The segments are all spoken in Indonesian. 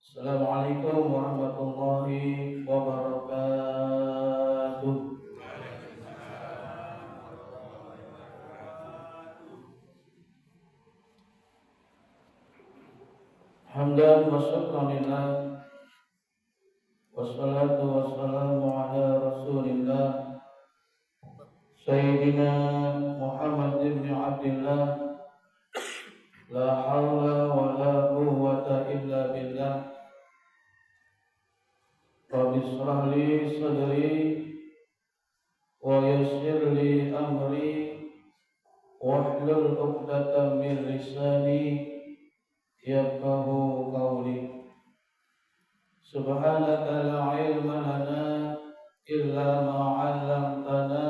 Assalamualaikum warahmatullahi wabarakatuh. Hamdan wa syukran lillah, wassalatu wassalamu ala rasulillah Sayyidina Muhammad ibn Abdillah. La hawla wa la quwwata illa billah. Rabbi shrah li sadri wa yassir li amri wahlul 'uqdatam min lisani yafqahu qawli. Subhanaka la ilma lana illa ma 'allamtana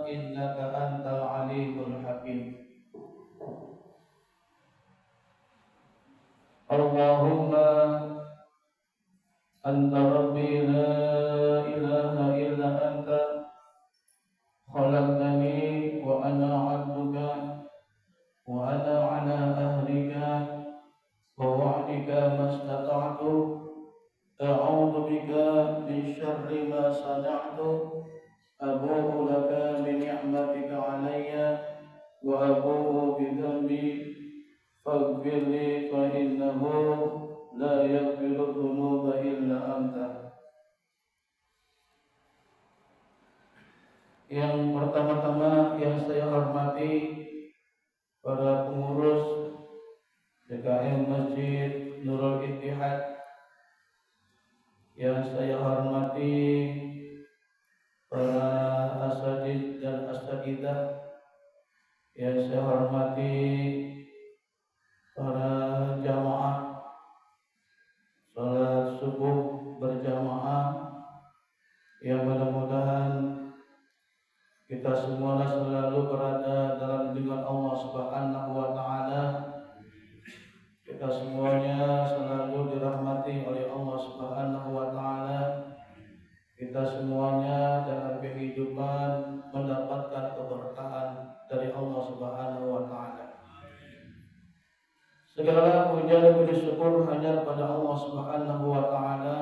innaka antal alimul hakim. Allahumma anta rabbi la ilaha illa anta khalaqtani wa ana 'abduka wa ana 'ala ahdika wa wa'dika mastata'tu a'udzu bika min syarri ma sana'tu abu'u laka bi ni'matika 'alayya wa abu'u bi dhanbi faghfir li fa innahu la yaghfiru dhunuba illa anta. Yang pertama-tama yang saya hormati para pengurus DKM Masjid Nurul Ittihad, yang saya hormati para asatidz dan asatidzah, yang saya hormati para jamaah salat subuh berjamaah, yang mudah-mudahan kita semua selalu berada dalam lindungan Allah Subhanahu wa taala. Kita semuanya selalu dirahmati oleh Allah Subhanahu wa taala. Kita semuanya dalam kehidupan mendapatkan keberkahan dari Allah Subhanahu wa taala. Segala puja dan puji syukur hanya kepada Allah Subhanahu wa taala,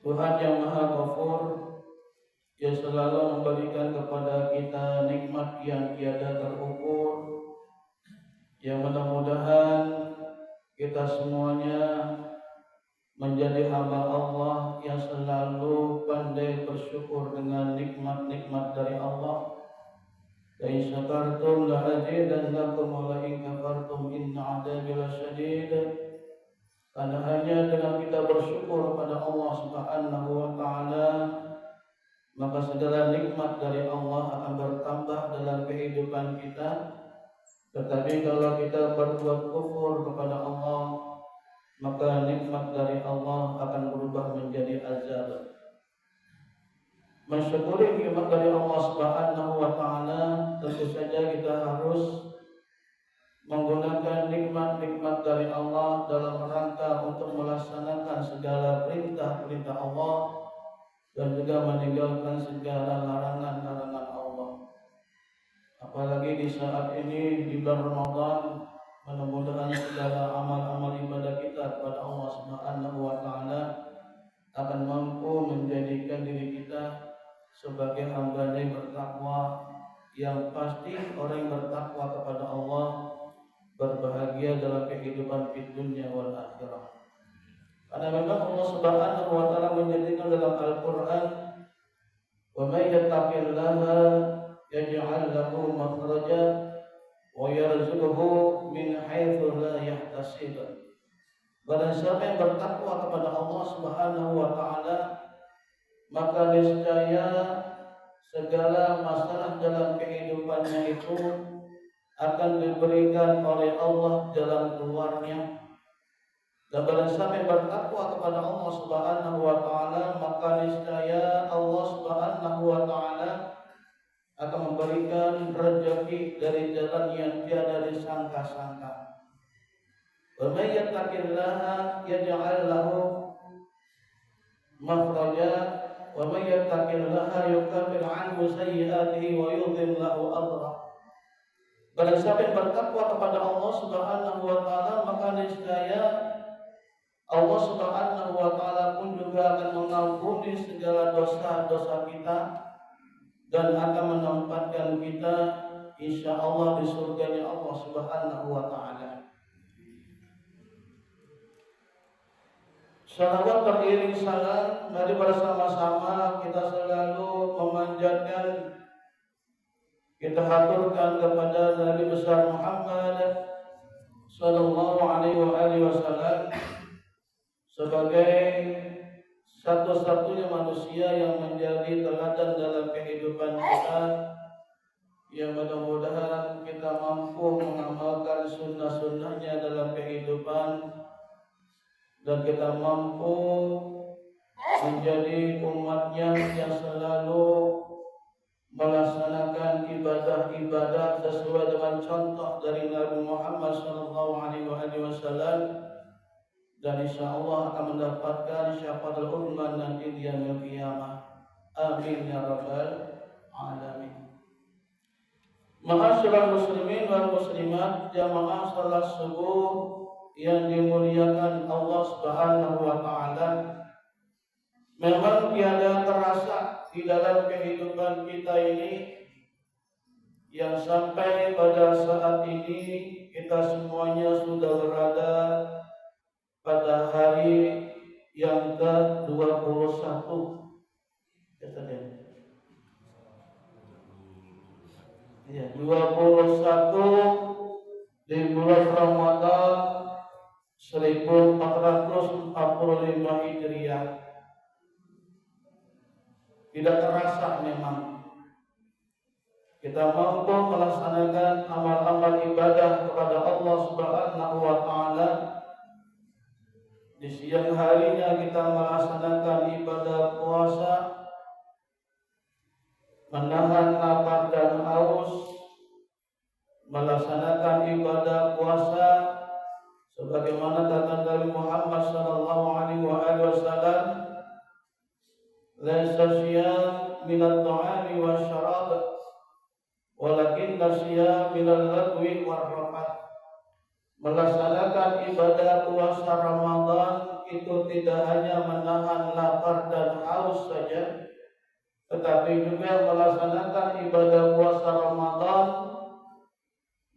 Tuhan yang Maha Ghafur, yang selalu memberikan kepada kita nikmat yang tiada terukur, yang mudah-mudahan kita semuanya menjadi hamba Allah yang selalu pandai bersyukur dengan nikmat-nikmat dari Allah. La in syakartum la azidannakum wa la in kafartum inna 'adzabi lasyadid. Karena hanya dengan kita bersyukur kepada Allah Subhanahu wa taala, maka segala nikmat dari Allah akan bertambah dalam kehidupan kita. Tetapi kalau kita berbuat kufur kepada Allah, maka nikmat dari Allah akan berubah menjadi azab. Mensyukuri nikmat dari Allah Subhanahu wa taala, tentu saja kita harus menggunakan nikmat-nikmat dari Allah dalam rangka untuk melaksanakan segala perintah-perintah Allah dan juga meninggalkan segala larangan-larangan Allah. Apalagi di saat ini di bulan Ramadan, mudah-mudahan segala amal-amal ibadah kita kepada Allah Subhanahu wa taala akan mampu menjadikan diri kita sebagai hamba yang bertakwa. Yang pasti orang yang bertakwa kepada Allah berbahagia dalam kehidupan di dunia wal akhirah. Karena memang Allah Subhanahu wa taala menjadikan dalam Al-Qur'an, "Wa may yattaqillaha yaj'al lahu makhraja wa yarzuqhu min haitsu la yahtasib." Barang siapa yang bertakwa kepada Allah Subhanahu wa taala, maka niscaya segala masalah dalam kehidupannya itu akan diberikan oleh Allah jalan keluarnya. Dan barang siapa yang bertakwa kepada Allah Subhanahu wa taala, maka niscaya Allah Subhanahu wa taala akan memberikan rezeki dari jalan yang tiada disangka-sangka. Wa may yattaqillaha yaj'al lahu makhraja wa may yattaqillaha yukaffir 'anhu sayyi'atihi wa yudhim lahu ajra. Barang siapa yang bertakwa kepada Allah Subhanahu wa taala, maka niscaya dosa-dosa kita dan akan menempatkan kita insya Allah di surganya Allah Subhanahu wa Ta'ala. Salawat beriring salam, mari bersama-sama kita selalu memanjatkan, kita haturkan kepada Nabi besar Muhammad sallallahu alaihi wasallam sebagai satu-satunya manusia yang menjadi teladan dalam kehidupan kita, yang mudah-mudahan kita mampu mengamalkan sunnah-sunnahnya dalam kehidupan dan kita mampu menjadi umatnya yang selalu melaksanakan ibadah-ibadah sesuai dengan contoh dari Nabi Muhammad SAW, dan insya Allah akan mendapatkan syafaatul ummah nanti di yaumil qiyamah. Amin ya rabbal alamin. Ma'asyiral muslimin wal muslimat, jamaah salat subuh yang dimuliakan Allah Subhanahu wa Ta'ala, memang tiada terasa di dalam kehidupan kita ini yang sampai pada saat ini kita semuanya sudah berada pada hari yang ke-21. Ya, 21 di bulan Ramadan 1445 Hijriah. Tidak terasa memang kita mampu melaksanakan amal-amal ibadah kepada Allah Subhanahu wa Ta'ala. Di siang harinya kita melaksanakan ibadah puasa, menahan lapar dan haus, melaksanakan ibadah puasa sebagaimana kata Nabi Muhammad sallallahu alaihi wasallam, laisa siyam minat ta'ami wasyarab walakin siyam minal lagwi warrafath. Melaksanakan ibadah puasa Ramadan itu tidak hanya menahan lapar dan haus saja, tetapi juga melaksanakan ibadah puasa Ramadan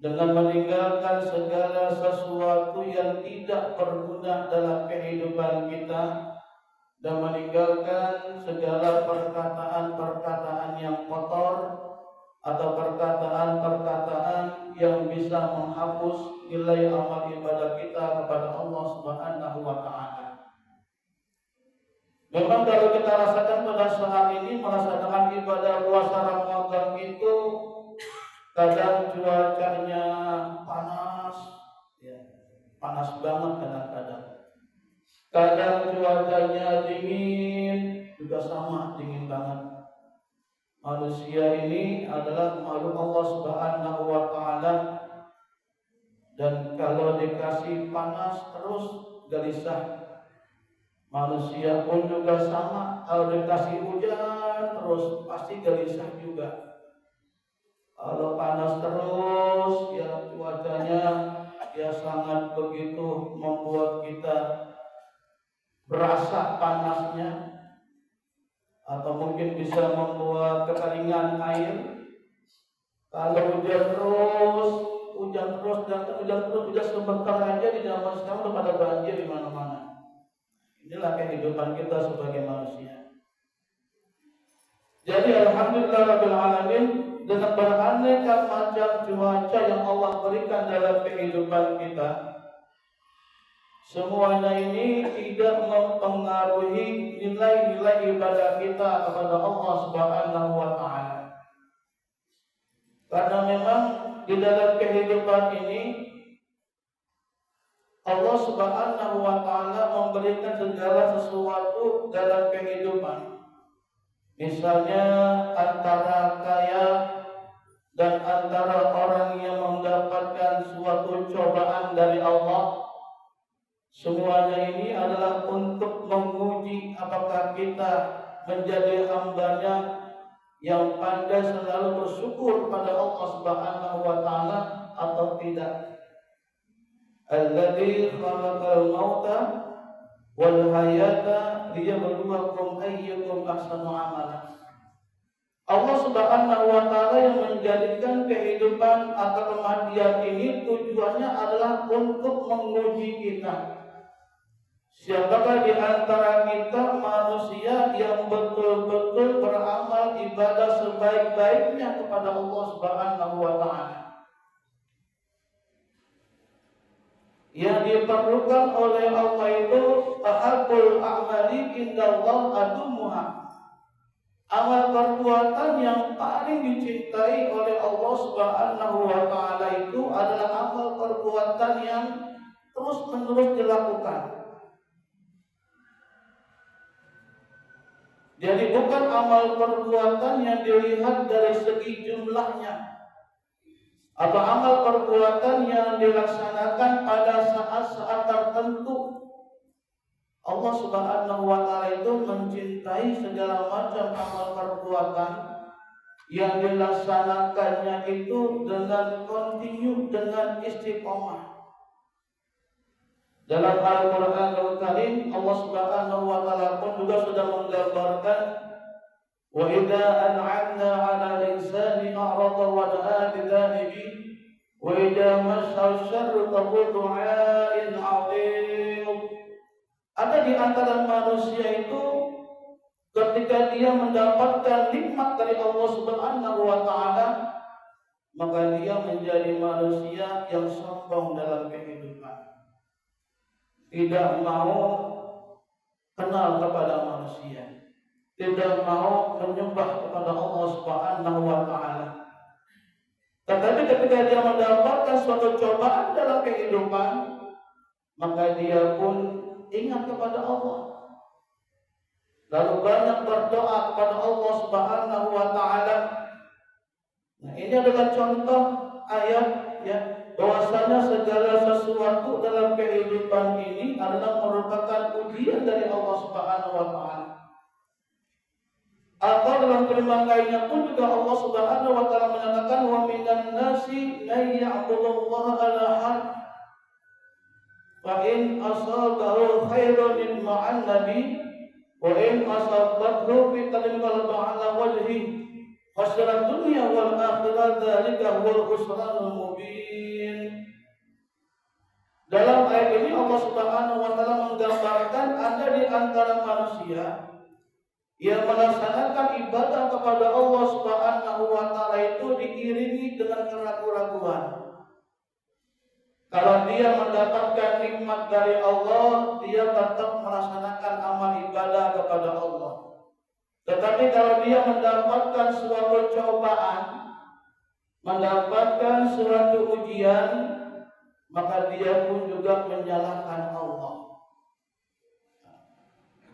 dengan meninggalkan segala sesuatu yang tidak berguna dalam kehidupan kita dan meninggalkan segala perkataan-perkataan yang kotor atau perkataan-perkataan yang bisa menghapus nilai amal ibadah kita kepada Allah Subhanahu wa Ta'ala. Memang kalau kita rasakan pada saat ini melaksanakan ibadah puasa Ramadan itu kadang cuacanya panas, ya, panas banget kadang-kadang. Kadang cuacanya dingin, juga sama dingin banget. Manusia ini adalah makhluk Allah Subhanahu wa Ta'ala, dan kalau dikasih panas terus gelisah. Manusia pun juga sama, kalau dikasih hujan terus pasti gelisah juga. Kalau panas terus, ya cuacanya ya sangat begitu membuat kita berasa panasnya, atau mungkin bisa membuat kekeringan air. Kalau hujan terus sebentar aja di zaman sekarang udah pada banjir di mana-mana. Inilah kehidupan kita sebagai manusia. Jadi alhamdulillah rabbil alamin, dengan beraneka macam cuaca yang Allah berikan dalam kehidupan kita, semuanya ini tidak mempengaruhi nilai-nilai ibadah kita kepada Allah Subhanahu wa Ta'ala. Karena memang di dalam kehidupan ini Allah Subhanahu wa Ta'ala memberikan segala sesuatu dalam kehidupan. Misalnya antara kaya dan antara orang yang mendapatkan suatu cobaan dari Allah, semuanya ini adalah untuk menguji apakah kita menjadi hamba-Nya yang pandai selalu bersyukur pada Allah Subhanahu wa Ta'ala atau tidak. Alladzi khalaqal mauta wal hayata liyabluwakum ayyukum ahsanu amala. Allah Subhanahu wa taala yang menjadikan kehidupan atau kematian ini tujuannya adalah untuk menguji kita. Siapakah di antara kita manusia yang betul-betul beramal ibadah sebaik-baiknya kepada Allah Subhanahu wa taala? Yang diperlukan oleh Allah itu ahabul a'mali indallah adumuha. Amal perbuatan yang paling dicintai oleh Allah Subhanahu wa taala itu adalah amal perbuatan yang terus-menerus dilakukan. Jadi bukan amal perbuatan yang dilihat dari segi jumlahnya, atau amal perbuatan yang dilaksanakan pada saat-saat tertentu. Allah Subhanahu wa taala itu mencintai segala macam amal perbuatan yang dilaksanakannya itu dengan kontinu, dengan istiqomah. Dalam Al-Quran Al-Karim, Allah Subhanahu wa taala pun juga sudah menggambarkan, wa idza an'amna 'ala al-insani a'rada wa na'a bi-dzanibi wa idza massahu syarru du'a'in 'azim. Ada di antara manusia itu ketika dia mendapatkan nikmat dari Allah Subhanahu wa taala, maka dia menjadi manusia yang sombong dalam kehidupan. Tidak mau kenal kepada manusia, tidak mau menyembah kepada Allah Subhanahu wa taala. Tetapi ketika dia mendapatkan suatu cobaan dalam kehidupan, maka dia pun ingat kepada Allah, lalu banyak berdoa kepada Allah Subhanahu wa taala. Nah, ini adalah contoh ayat ya, bahwasanya segala sesuatu dalam kehidupan ini adalah merupakan ujian dari Allah Subhanahu wa taala. Atau dalam firman lainnya pun juga Allah Subhanahu wa taala menyatakan, wa minan nasi may ya'budullaha ala harf fa in asabahu khairun ma'an nabi wa in asabathu fitnatun ala wajhi khasara dunya wal akhirah dzalika huwal khusranul mubin. Dalam ayat ini Allah Subhanahu wa taala menggambarkan ada di antara manusia yang melaksanakan ibadah kepada Allah Subhanahu wa taala itu diiringi dengan keraguan-keraguan. Kalau dia mendapatkan nikmat dari Allah, dia tetap melaksanakan amal ibadah kepada Allah. Tetapi kalau dia mendapatkan suatu cobaan, mendapatkan suatu ujian, maka dia pun juga menyalahkan Allah.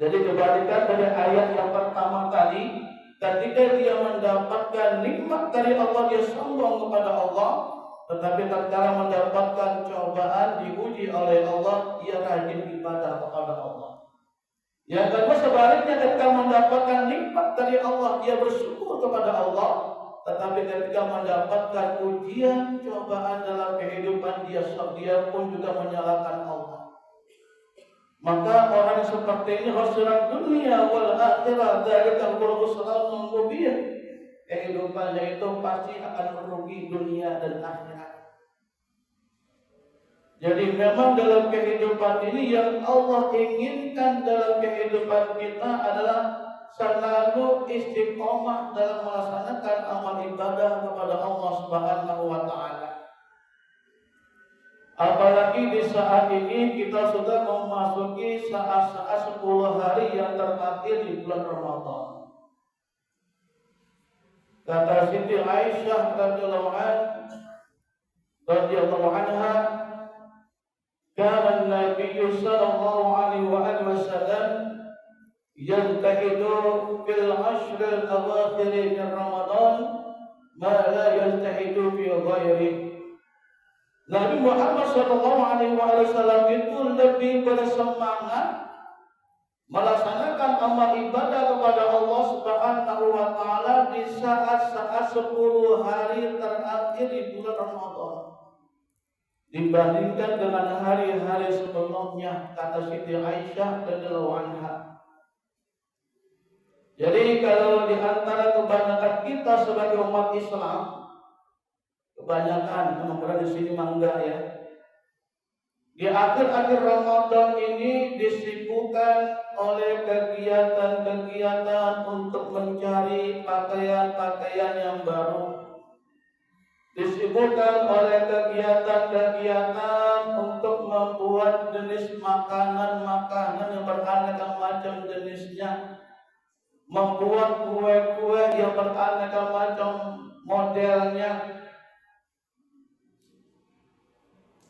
Jadi kebalikan dari ayat yang pertama tadi, ketika dia mendapatkan nikmat dari Allah, dia sombong kepada Allah. Tetapi tatkala mendapatkan cobaan, diuji oleh Allah, dia rajin ibadah kepada Allah. Yang kedua sebaliknya, ketika mendapatkan nikmat dari Allah, dia bersyukur kepada Allah. Tetapi ketika mendapatkan ujian, cobaan dalam kehidupan, dia pun juga menyalahkan Allah. Maka orang yang seperti ini khasirat dunia wal akhirah, dzalika huwal khusranul mubin. Kehidupannya itu pasti akan merugi dunia dan akhirat. Jadi memang dalam kehidupan ini yang Allah inginkan dalam kehidupan kita adalah selalu istiqomah dalam melaksanakan amal ibadah kepada Allah Subhanahu wa taala. Apalagi di saat ini kita sudah memasuki saat-saat 10 hari yang terakhir di bulan Ramadan. Kata Siti Aisyah radhiyallahu anha, kana Nabi sallallahu alaihi wasallam yajtahidu fil ashr al-awakhir min Ramadan ma la yajtahidu fi ghairihi. Nabi Muhammad sallallahu alaihi wasallam itu lebih bersemangat melaksanakan amal ibadah kepada Allah Subhanahu wa taala di saat-saat 10 hari terakhir di bulan Ramadan. dibandingkan dengan hari-hari sebelumnya, kata Siti Aisyah radhiyallahu anha. Jadi kalau di antara kebanyakan kita sebagai umat Islam, kebanyakan memang di sini mangga ya. Di akhir-akhir Ramadan ini disibukkan oleh kegiatan-kegiatan untuk mencari pakaian-pakaian yang baru. Disibukkan oleh kegiatan-kegiatan untuk membuat jenis makanan-makanan yang beraneka macam jenisnya, membuat kue-kue yang beraneka macam modelnya.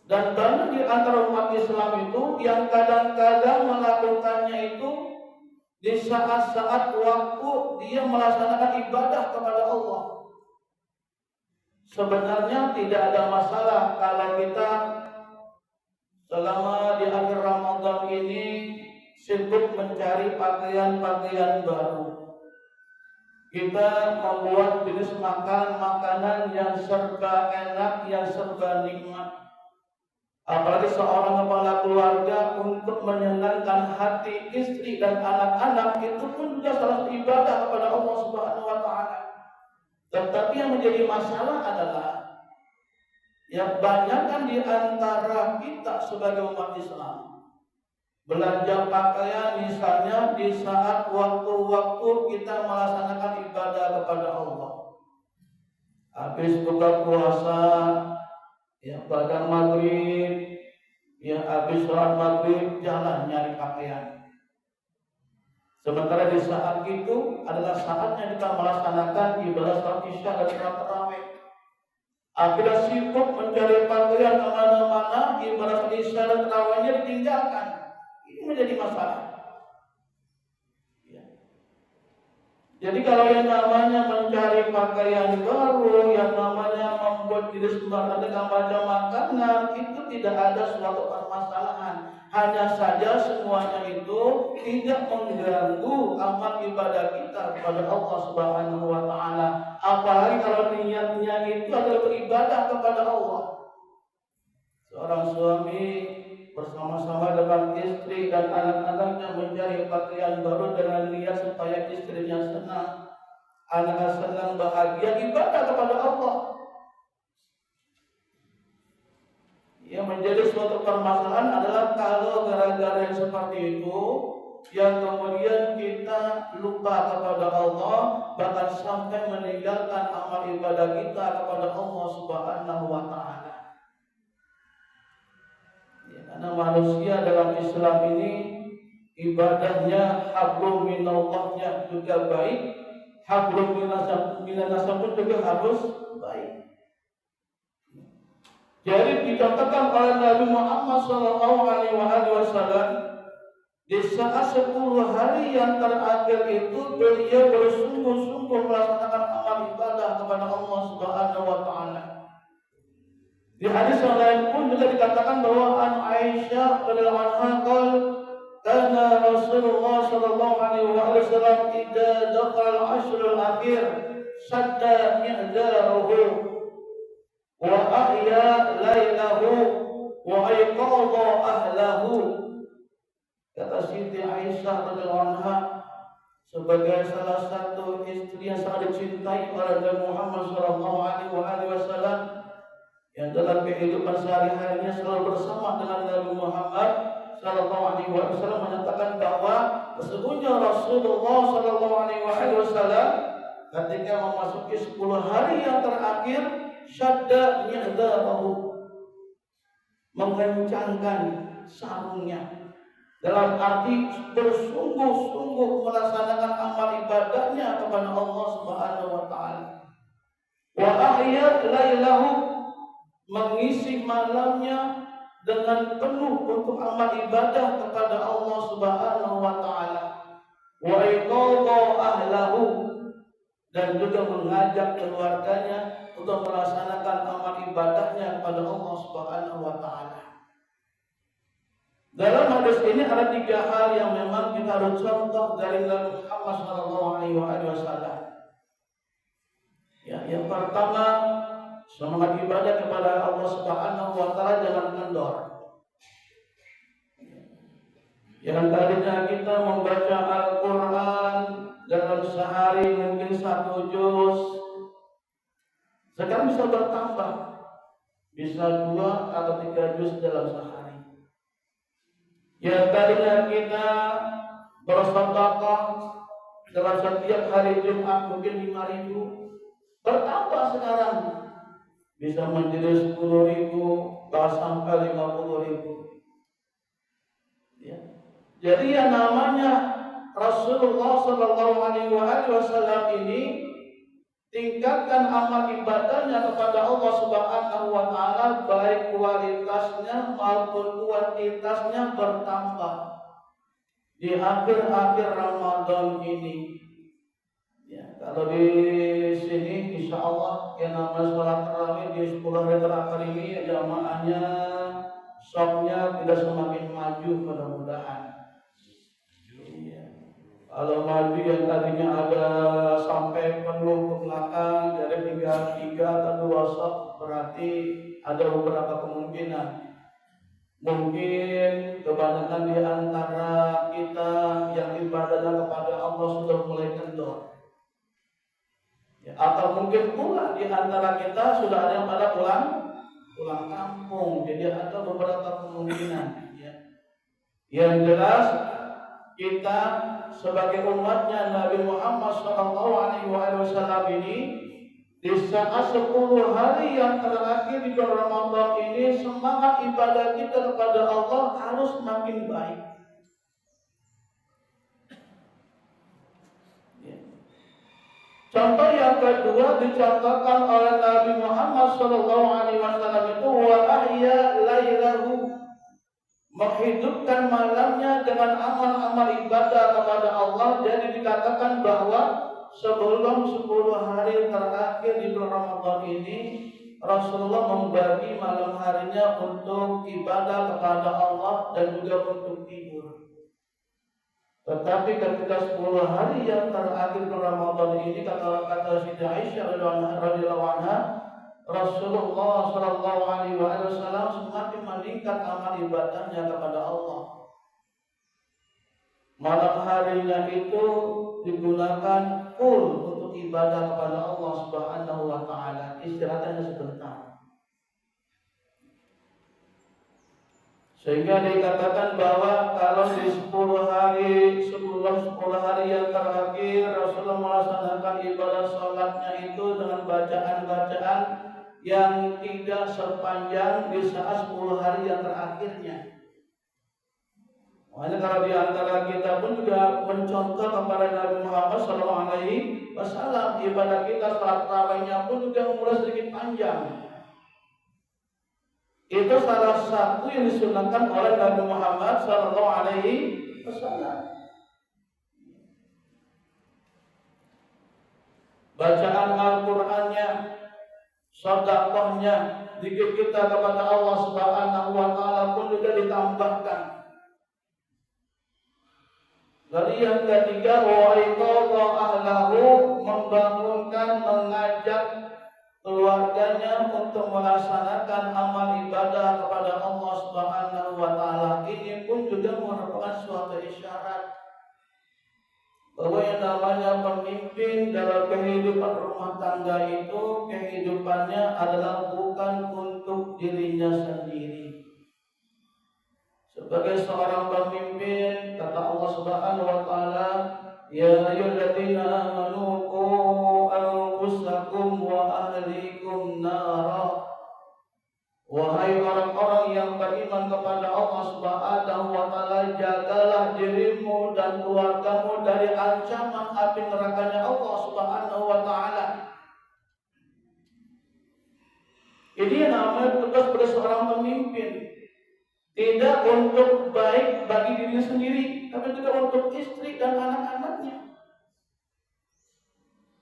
Dan banyak di antara umat Islam itu yang kadang-kadang melakukannya itu di saat-saat waktu dia melaksanakan ibadah kepada Allah. Sebenarnya tidak ada masalah kalau kita selama di akhir Ramadan ini sibuk mencari pakaian-pakaian baru. Kita membuat jenis makanan yang serba enak, yang serba nikmat. Apalagi seorang kepala keluarga untuk menyenangkan hati istri dan anak-anak itu pun juga salah satu ibadah kepada Allah Subhanahu wa taala. Tetapi yang menjadi masalah adalah yang banyakkan di antara kita sebagai umat Islam belanja pakaian misalnya di saat waktu-waktu kita melaksanakan ibadah kepada Allah. Habis buka puasa, ya pada maghrib, ya habis sholat maghrib jalan nyari pakaian. Sementara di saat itu adalah saatnya kita melaksanakan ibadah sholat isya dan sholat tarawih. Akhirnya sibuk mencari pakaian kemana-mana, ibadah sholat isya dan tarawihnya ditinggalkan. Ini menjadi masalah. Jadi kalau yang namanya mencari pakaian baru, yang namanya membuat diri sembarang dengan macam makanan, itu tidak ada suatu permasalahan. Hanya saja semuanya itu tidak mengganggu amal ibadah kita kepada Allah Subhanahu wa taala. Apalagi kalau niatnya itu adalah beribadah kepada Allah. Seorang suami bersama-sama dengan istri dan anak-anaknya mencari pakaian baru dengan niat supaya istrinya senang, anaknya senang, bahagia, ibadah kepada Allah. Yang menjadi suatu permasalahan adalah kalau gara-gara yang seperti itu, yang kemudian kita lupa kepada Allah, bahkan sampai meninggalkan amal ibadah kita kepada Allah Subhanahu wa taala. Karena manusia dalam Islam ini ibadahnya hablum minallahnya juga baik, hablum minannas pun juga harus baik. Jadi dicontohkan oleh Nabi Muhammad SAW di saat 10 hari yang terakhir itu beliau bersungguh-sungguh melaksanakan amal ibadah kepada Allah Subhanahu wa taala. Di hadis yang lain pun juga dikatakan bahwa an Aisyah radhiyallahu anha qala kana Rasulullah sallallahu alaihi wasallam idza dakhala al-ashr al-akhir sadda mi'zarahu wa ahya lailahu wa ayqadha ahlahu. Kata Siti Aisyah radhiyallahu anha sebagai salah satu istri yang sangat dicintai oleh Nabi Muhammad sallallahu alaihi wasallam yang dalam kehidupan sehari-harinya selalu bersama dengan Nabi Muhammad sallallahu alaihi wasallam menyatakan bahwa sesungguhnya Rasulullah sallallahu alaihi wasallam ketika memasuki 10 hari yang terakhir syadda mi'zarahu, mengencangkan sarungnya, dalam arti bersungguh-sungguh melaksanakan amal ibadahnya kepada Allah Subhanahu wa taala. Wa ahya lailahu, mengisi malamnya dengan penuh untuk amal ibadah kepada Allah Subhanahu wa taala. Wa iqadha ahlahu, dan juga mengajak keluarganya untuk melaksanakan amal ibadahnya kepada Allah Subhanahu wa taala. Dalam hadis ini ada 3 hal yang memang kita harus contoh dari Nabi Muhammad sallallahu alaihi wasallam. Ya, yang pertama, Semangat ibadah kepada Allah Subhanahu wa taala jangan kendor. Yang tadinya kita membaca Al-Quran dalam sehari mungkin 1 juz, sekarang bisa bertambah, bisa 2 atau 3 juz dalam sehari. Yang tadinya kita bersedekah dalam setiap hari Jumat mungkin 5.000, bertambah sekarang bisa menjadi 10.000 bahkan sampai 50.000. Ya. Jadi yang namanya Rasulullah Shallallahu Alaihi Wasallam ini tingkatkan amal ibadahnya kepada Allah Subhanahu Wa Taala, baik kualitasnya maupun kuantitasnya bertambah di akhir-akhir Ramadan ini. Ya, kalau di sini insya Allah yang namanya sholat tarawih di 10 hari terakhir ini jamaahnya sofnya tidak semakin maju, mudah-mudahan. Kalau maju yang tadinya ada sampai penuh ke belakang, jadi tinggal 3 atau 2 saf, berarti ada beberapa kemungkinan. Mungkin kebanyakan di antara kita yang ibadahnya kepada Allah sudah mulai kendor. Ya, atau mungkin pula di antara kita sudah ada yang pada pulang kampung, jadi ada beberapa kemungkinan. Ya. Yang jelas kita sebagai umatnya Nabi Muhammad SAW ini di saat 10 hari yang terakhir di bulan Ramadan ini, semangat ibadah kita kepada Allah harus makin baik. Contoh yang kedua dicontohkan oleh Nabi Muhammad SAW itu wa ahya lailahu, menghidupkan malamnya dengan amal-amal ibadah kepada Allah. Jadi dikatakan bahwa sebelum 10 hari terakhir di bulan Ramadan ini, Rasulullah membagi malam harinya untuk ibadah kepada Allah dan juga untuk tidur. Tetapi ketika 10 hari yang terakhir bulan Ramadan ini, kata Siti Aisyah radhiyallahu anha, Rasulullah Shallallahu Alaihi Wasallam semakin meningkat amal ibadahnya kepada Allah. Malam harinya itu digunakan full untuk ibadah kepada Allah Subhanahu Wa Taala. Istirahatnya sebentar. Sehingga dikatakan bahwa kalau di 10 hari sebelum 10 hari yang terakhir Rasulullah melaksanakan ibadah sholatnya itu dengan bacaan-bacaan yang tidak sepanjang di saat 10 hari yang terakhirnya. Makanya kalau di antara kita pun juga mencontoh kepada Nabi Muhammad SAW, ibadah kita salat tarawihnya pun juga mulai sedikit panjang. Itu salah satu yang disunahkan oleh Nabi Muhammad SAW. Bacaan Al-Qur'annya, sedekahnya, zikir kita kepada Allah Subhanahu wa taala pun juga ditambahkan. Lalu yang ketiga, wa iqadha ahlahu, membangunkan, mengajak keluarganya untuk melaksanakan amal ibadah kepada Allah Subhanahu wa taala. Ini pun juga merupakan suatu isyarat bahwa yang namanya pemimpin dalam kehidupan rumah tangga itu kehidupannya adalah bukan untuk dirinya sendiri. Sebagai seorang pemimpin, kata Allah Subhanahu wa taala, ya ayyuhalladzina amanu qu anfusakum wa ahlikum nara. Wahai orang-orang yang beriman kepada Allah Subhanahu wa taala, jagalah dirimu dan keluargamu dari ancaman api nerakanya Allah Subhanahu wa taala. Ini namanya tugas pada seorang pemimpin. Tidak untuk baik bagi dirinya sendiri, tapi juga untuk istri dan anak-anaknya.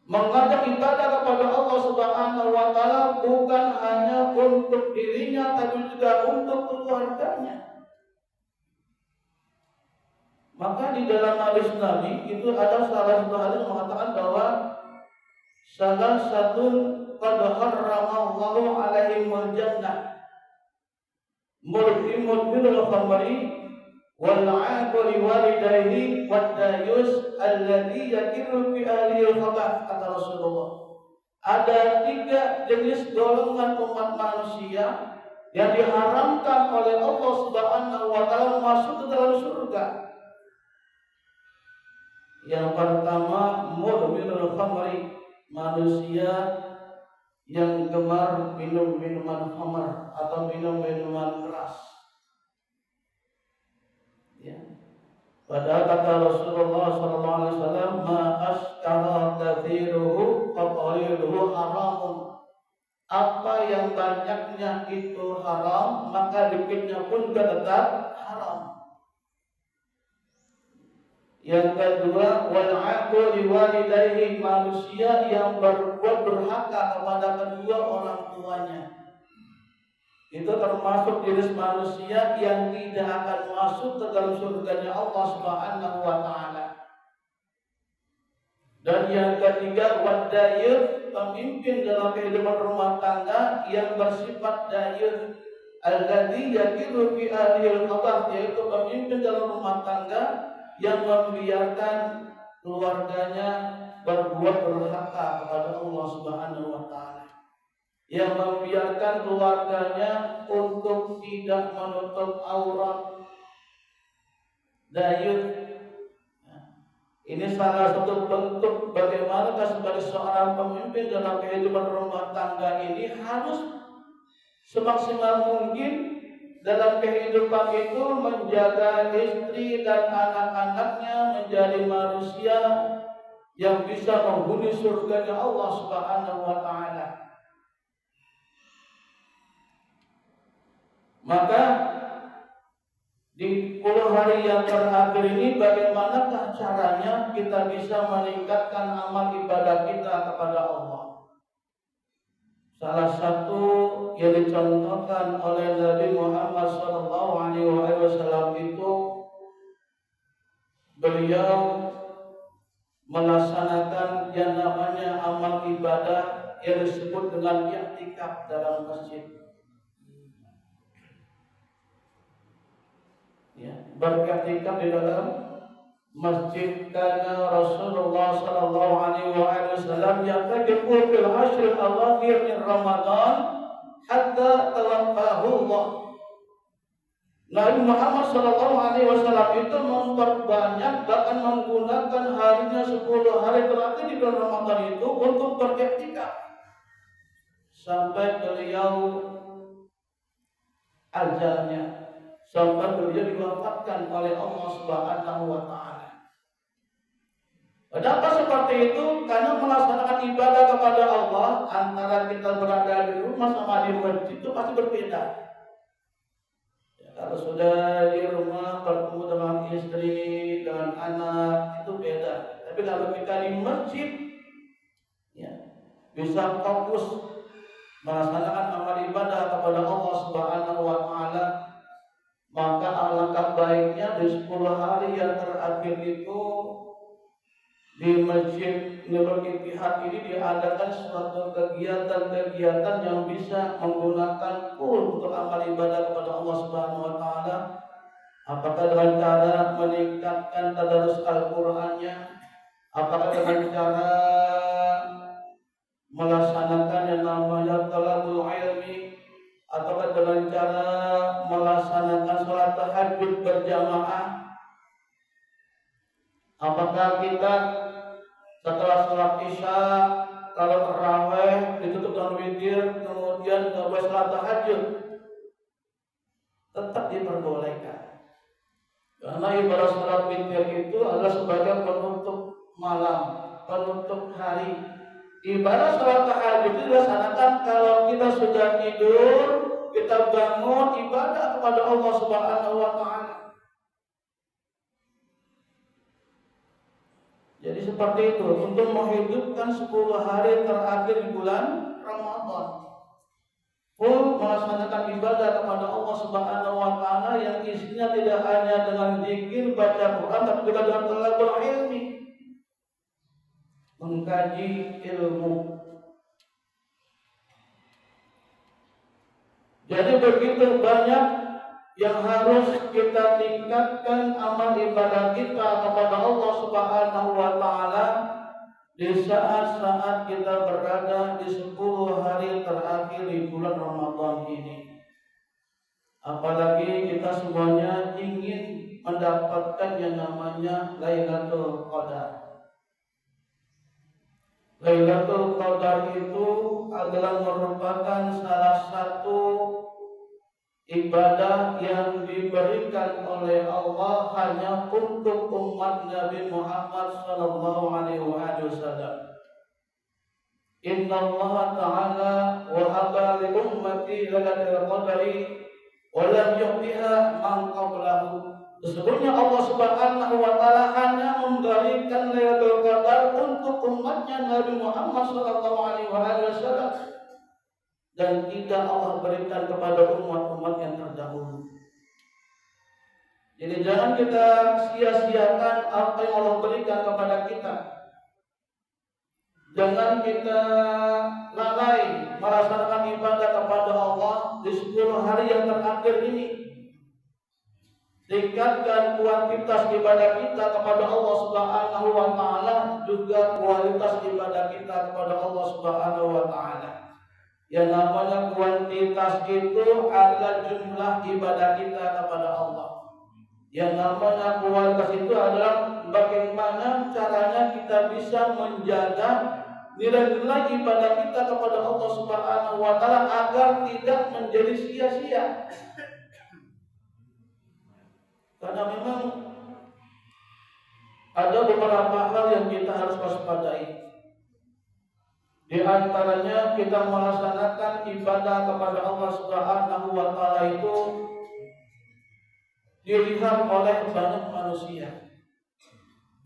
Mengajak ibadah kepada Allah Subhanahu wa taala bukan hanya untuk dirinya, tapi juga untuk keluarganya. Maka di dalam hadis Nabi itu ada salah satu hadis mengatakan bahwa salah satu qad harramallahu alaihimul jannah mudminul khamri wal 'aquli walidayhi wad dayus alladhi yakirru fi ahlihi khabah, kata Rasulullah. Ada 3 jenis golongan umat manusia yang diharamkan oleh Allah Subhanahu wa taala masuk ke dalam surga. Yang pertama, mudminul khamri, manusia yang gemar minum minuman khamr atau minum minuman keras. Ya. Padahal kata Rasulullah SAW, ma askara kathiruhu faqaliluhu haramun. Apa yang banyaknya itu haram, maka dikitnya pun tetap haram. Yang kedua, wal 'aquli walidayhi, manusia yang berbuat durhaka kepada kedua orang tuanya. Itu termasuk jenis manusia yang tidak akan masuk ke dalam surganya Allah Subhanahu wa taala. Dan yang ketiga, wadayuth, pemimpin dalam kehidupan rumah tangga yang bersifat dayuth, alladzi yakiru fi ahlil khabah, yaitu pemimpin dalam rumah tangga yang membiarkan keluarganya berbuat durhaka kepada Allah Subhanahu wa taala, yang membiarkan keluarganya untuk tidak menutup aurat. Dayuth, ini salah satu bentuk bagaimana sebagai seorang pemimpin dalam kehidupan rumah tangga ini harus semaksimal mungkin dalam kehidupan itu menjaga istri dan anak-anaknya menjadi manusia yang bisa menghuni surganya Allah Subhanahu wa taala. Maka di 10 hari yang terakhir ini, bagaimanakah caranya kita bisa meningkatkan amal ibadah kita kepada Allah? Salah satu yang dicontohkan oleh Nabi Muhammad SAW itu beliau melaksanakan yang namanya amal ibadah yang disebut dengan i'tikaf dalam masjid. Ya, beriktikaf di dalam masjid. Karena Rasulullah sallallahu alaihi wasallam ya'takifu fil ashr al-akhir min Ramadan hatta tawaffahu Allah. Nabi Muhammad sallallahu alaihi wasallam itu memperbanyak, bahkan menggunakan harinya 10 hari terakhir di bulan Ramadan itu untuk beriktikaf sampai beliau ajalnya, sampai beliau diwafatkan oleh Allah Subhanahu wa taala. Kenapa seperti itu? Karena melaksanakan ibadah kepada Allah antara kita berada di rumah sama di masjid itu pasti berbeda. Ya, kalau sudah di rumah bertemu dengan istri, dengan anak, itu beda. Tapi kalau kita di masjid, ya, bisa fokus melaksanakan amal ibadah kepada Allah Subhanahu wa taala. Maka alangkah baiknya di 10 hari yang terakhir itu di masjid Nurul Ittihad ini diadakan suatu kegiatan-kegiatan yang bisa menggunakan full untuk amal ibadah kepada Allah Subhanahu wa taala. Apakah dengan cara meningkatkan tadarus Al-Qur'annya, apakah dengan cara melaksanakan yang namanya talabul ilmi, atau dengan cara melaksanakan sholat tahajud berjamaah. Apakah kita setelah sholat isya, kalau tarawih ditutup dengan witir, kemudian boleh sholat tahajud? Tetap diperbolehkan, karena ibadah sholat witir itu adalah sebagai penutup malam, penutup hari. Ibadah sholat tahajud itu dilaksanakan kalau kita sudah tidur, kita bangun ibadah kepada Allah Subhanahu wa taala. Jadi seperti itu untuk menghidupkan 10 hari terakhir di bulan Ramadan. Full melaksanakan ibadah kepada Allah Subhanahu wa taala yang isinya tidak hanya dengan zikir, baca Quran, tapi juga dengan talabul ilmi, mengkaji ilmu. Jadi begitu banyak yang harus kita tingkatkan amal ibadah kita kepada Allah Subhanahu wa taala di saat-saat kita berada di 10 hari terakhir di bulan Ramadan ini. Apalagi kita semuanya ingin mendapatkan yang namanya Lailatul Qadar. Lailatul Qadar itu adalah merupakan salah satu ibadah yang diberikan oleh Allah hanya untuk umat Nabi Muhammad sallallahu alaihi wasallam. Inna Allah Ta'ala wahaba li ummati lailatul qadri wa lam yu'tiha man qablahu. Sesungguhnya Allah Subhanahu wa taala hanya memberikan Lailatul Qadar untuk umatnya Nabi Muhammad sallallahu alaihi wasallam dan tidak Allah berikan kepada umat-umat yang terdahulu. Jadi jangan kita sia-siakan apa yang Allah berikan kepada kita. Jangan kita lalai melaksanakan ibadah kepada Allah di 10 hari yang terakhir ini. Tingkatkan kuantitas ibadah kita kepada Allah Subhanahu wa taala, juga kualitas ibadah kita kepada Allah Subhanahu wa taala. Yang namanya kuantitas itu adalah jumlah ibadah kita kepada Allah. Yang namanya kualitas itu adalah bagaimana caranya kita bisa menjaga nilai-nilai ibadah kita kepada Allah Subhanahu wa taala agar tidak menjadi sia-sia. Karena memang ada beberapa hal yang kita harus waspadai. Di antaranya kita melaksanakan ibadah kepada Allah Subhanahu wa taala itu dilihat oleh banyak manusia.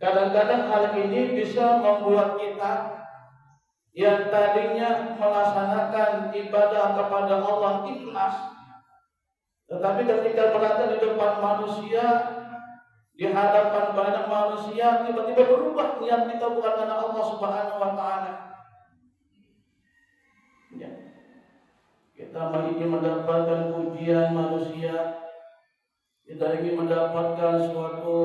Kadang-kadang hal ini bisa membuat kita yang tadinya melaksanakan ibadah kepada Allah ikhlas, tetapi ketika berada di depan manusia, di hadapan banyak manusia, tiba-tiba berubah niat kita bukan karena Allah Subhanahu wa taala. Ya. Kita ingin mendapatkan pujian manusia, kita ingin mendapatkan suatu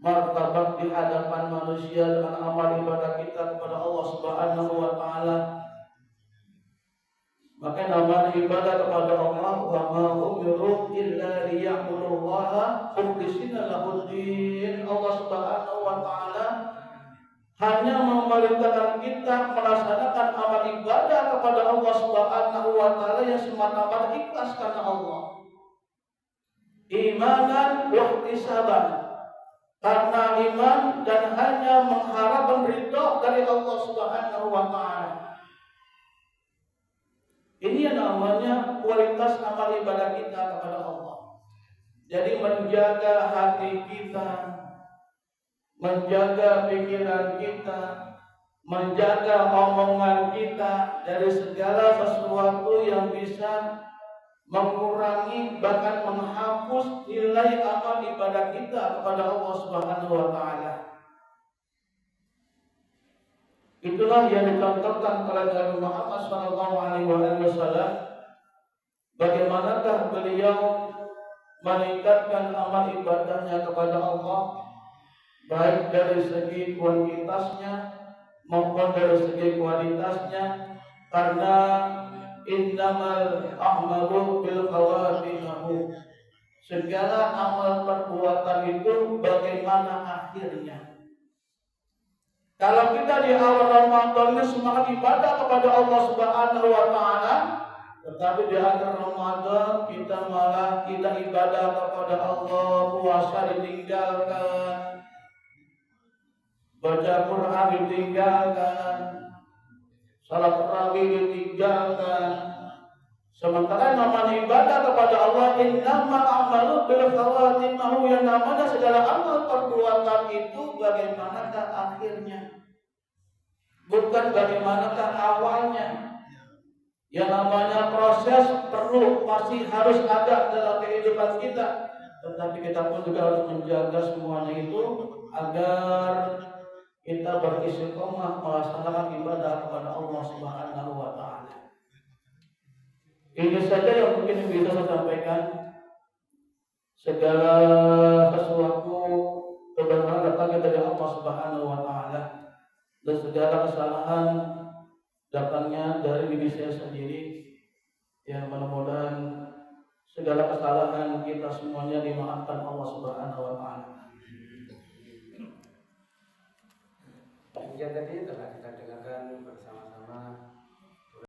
martabat di hadapan manusia dengan amal ibadah kita kepada Allah Subhanahu wa taala. Maka nama ibadah kepada Allah, wa ma umiru illa liya'budullaha mukhlishina lahud-din. Allah Subhanahu wa taala hanya memerintahkan kita melaksanakan amal ibadah kepada Allah Subhanahu wa taala yang semata-mata ikhlas karena Allah. Imanan wa ihtisaban, karena iman dan hanya mengharapkan ridha dari Allah Subhanahu wa taala. Ini yang namanya kualitas amal ibadah kita kepada Allah. Jadi menjaga hati kita, menjaga pikiran kita, menjaga omongan kita dari segala sesuatu yang bisa mengurangi bahkan menghapus nilai amal ibadah kita kepada Allah Subhanahu wa taala. Itulah yang dicontohkan oleh Nabi Muhammad SAW. Bagaimanakah beliau meningkatkan amal ibadahnya kepada Allah, baik dari segi kuantitasnya maupun dari segi kualitasnya, karena innamal a'malu bil khawatimahu. Segala amal perbuatan itu bagaimana akhirnya. Kalau kita di awal Ramadan ini semangat ibadah kepada Allah Subhanahu wa taala, tetapi di akhir Ramadan kita malah tidak ibadah kepada Allah, puasa ditinggalkan, baca Quran ditinggalkan, salat tarawih ditinggalkan. Sementara namanya ibadah kepada Allah, innamal a'malu bil khawatimah, yang namanya segala amal perbuatan itu bagaimanakah akhirnya, bukan bagaimanakah awalnya. Yang namanya proses perlu pasti harus ada dalam kehidupan kita, tetapi kita pun juga harus menjaga semuanya itu agar kita beristiqomah melaksanakan ibadah kepada Allah Subhanahu wa taala. Ini saja yang mungkin bisa saya sampaikan. Segala sesuatu kebenaran datangnya dari Allah Subhanahu wa taala dan segala kesalahan datangnya dari diri saya sendiri. Ya, mudah-mudahan segala kesalahan kita semuanya dimaafkan Allah Subhanahu wa taala. Yang tadi telah kita